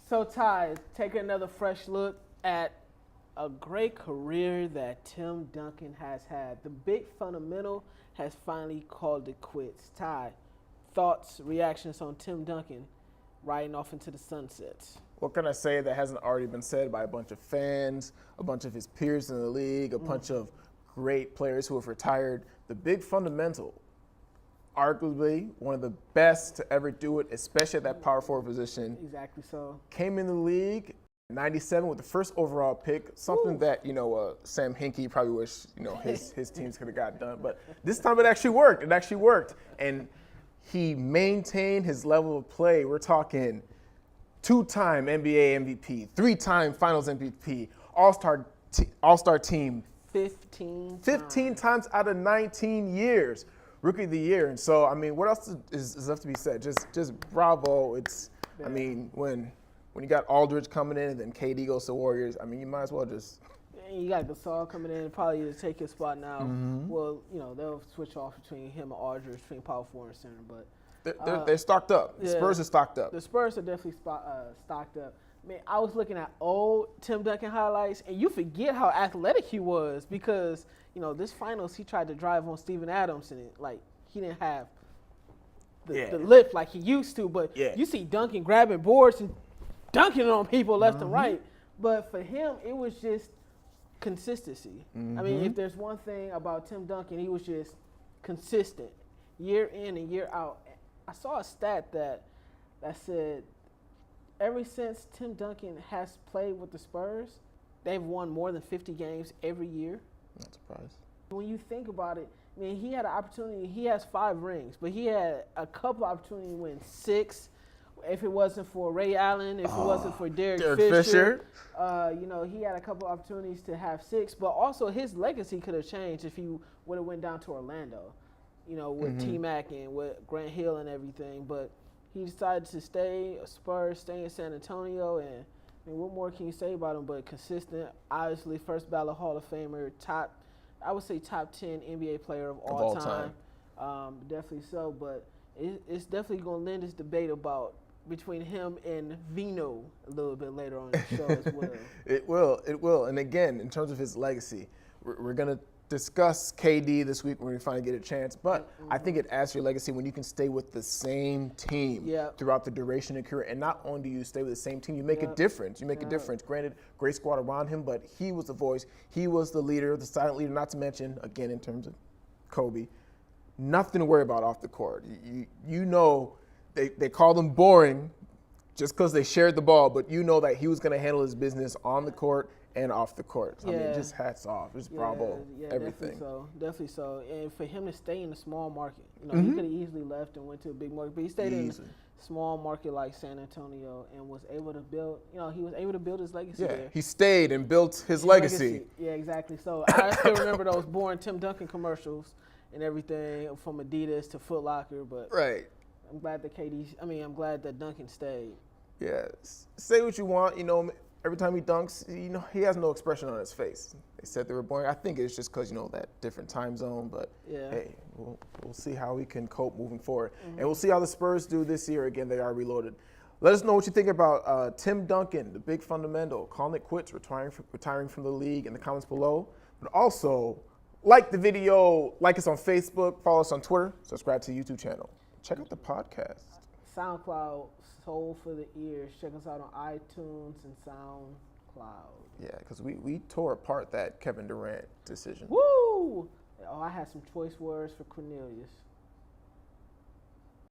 So, Ty, taking another fresh look at a great career that Tim Duncan has had. The big fundamental has finally called it quits. Ty, thoughts, reactions on Tim Duncan riding off into the sunsets? What can I say that hasn't already been said by a bunch of fans, a bunch of his peers in the league, a bunch of great players who have retired? The big fundamental, arguably one of the best to ever do it, especially at that power forward position. Exactly so. Came in the league in '97 with the first overall pick, something that, Sam Hinkie probably wish, his teams could have got done. But this time it actually worked. It actually worked. And he maintained his level of play. We're talking two-time NBA MVP, three-time Finals MVP, All-Star team. 15 times out of 19 years. Rookie of the year. And so, I mean, what else is left to be said? Just bravo. It's, yeah. I mean, when you got Aldridge coming in and then KD goes to Warriors, I mean, you might as well just. And you got Gasol coming in, probably to take his spot now. Well, they'll switch off between him and Aldridge, between power forward and center. But they're stocked up. The Spurs are stocked up. The Spurs are definitely stocked up. Man, I was looking at old Tim Duncan highlights, and you forget how athletic he was because, this finals he tried to drive on Steven Adams, and he didn't have the lift like he used to. But you see Duncan grabbing boards and dunking on people left and right. But for him, it was just consistency. I mean, if there's one thing about Tim Duncan, he was just consistent year in and year out. I saw a stat that said ever since Tim Duncan has played with the Spurs, they've won more than 50 games every year. Not surprised. When you think about it, I mean, he had an opportunity. He has 5 rings, but he had a couple opportunities to win 6. If it wasn't for Ray Allen, if it wasn't for Derek Fisher. He had a couple opportunities to have 6, but also his legacy could have changed if he would have went down to Orlando, with T-Mac and with Grant Hill and everything. But he decided to stay a Spurs, stay in San Antonio, and what more can you say about him but consistent? Obviously, first ballot Hall of Famer, I would say top 10 NBA player of all time. Definitely so, but it's definitely going to lend this debate about between him and Vino a little bit later on in the show as well. It will. And again, in terms of his legacy, we're going to discuss KD this week when we finally get a chance, but I think it adds to your legacy when you can stay with the same team throughout the duration of your career. And not only do you stay with the same team, you make a difference. You make a difference. Granted, great squad around him, but he was the voice. He was the leader, the silent leader, not to mention, again, in terms of Kobe, nothing to worry about off the court. They called him boring just because they shared the ball, but that he was going to handle his business on the court and off the court. I mean, just hats off. Just bravo. Everything. Definitely so. And for him to stay in a small market, he could have easily left and went to a big market, but he stayed in a small market like San Antonio and was able to build, he was able to build his legacy there. He stayed and built his legacy. Yeah, exactly. So I still remember those boring Tim Duncan commercials and everything from Adidas to Foot Locker, but I'm glad that I'm glad that Duncan stayed. Yeah, say what you want, every time he dunks, he has no expression on his face. They said they were boring. I think it's just because, that different time zone. But, hey, we'll see how we can cope moving forward. And we'll see how the Spurs do this year. Again, they are reloaded. Let us know what you think about Tim Duncan, the big fundamental, calling it quits, retiring from the league in the comments below. But also, like the video, like us on Facebook, follow us on Twitter, subscribe to the YouTube channel. Check out the podcast. SoundCloud, Soul for the Ears. Check us out on iTunes and SoundCloud. Yeah, because we tore apart that Kevin Durant decision. Woo! Oh, I had some choice words for Cornelius.